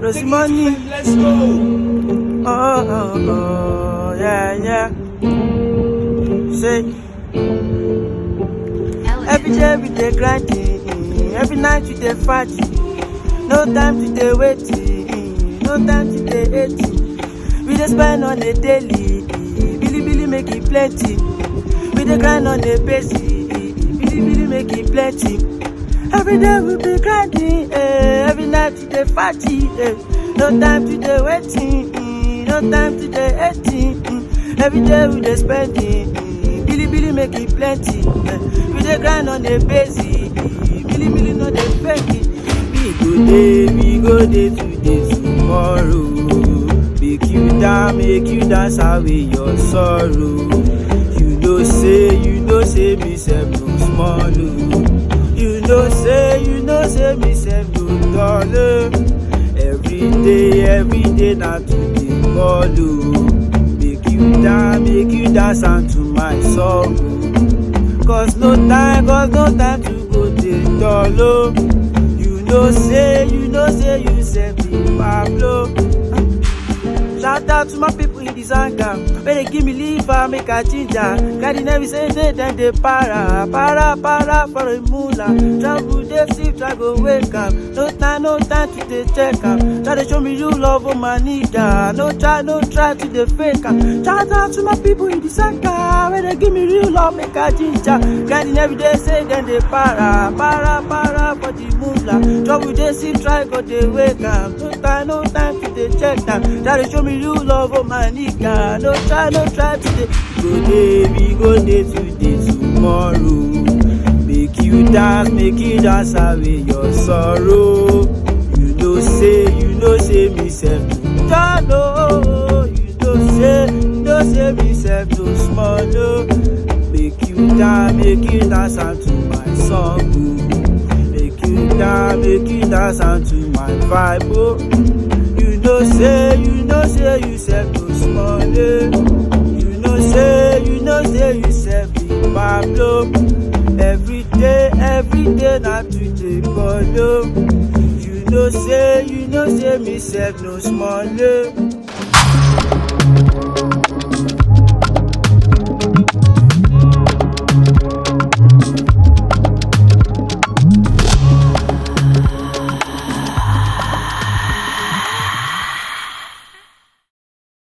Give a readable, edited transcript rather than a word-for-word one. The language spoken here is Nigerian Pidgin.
Rosy money. Let's go. Oh, yeah. Say, every day we dey grinding, every night we dey fighting. No time to dey waiting, no time to dey hating. We dey spend on a daily, billy make it plenty. We dey grind on a basic, billy make it plenty. Every day we be grinding, every night we dey fighting. No time to dey waiting, no time to dey hating. Every day we dey spending, billy make it plenty. We dey grind on a basic, billy no dey fake it. We go day today, tomorrow. Make you dance away your sorrow. You know say me sef no small oh. You know say me sef no dull. Every day na today call oh. Make you dance unto my song oh. Cause no time to go dey dull oh. You know say you sef be Pablo. Shout out to my people in the Zanga, where they give me liver, make a ginger. Carry every say then they para for a moolah. Travel they see, try go wake up. No time to they check up. Try to show me you love on my nigga. No try to they fake up. Shout out to my people in the Zanga, where they give me real love, make a ginger. Carry every day say then they para for the moolah. Travel they see, try go they wake up. No time to they check up. Try to show me you love oh my nigga. No try today. We go day today, tomorrow. Make you dance away your sorrow. You know say me sef no. You know say me sef no small oh. Make you dance unto my song oh. Make you dance unto my vibe oh. You know say you sef no small eh. You know say you sef be Pablo. Every day na today call oh. You know say me sef no small eh.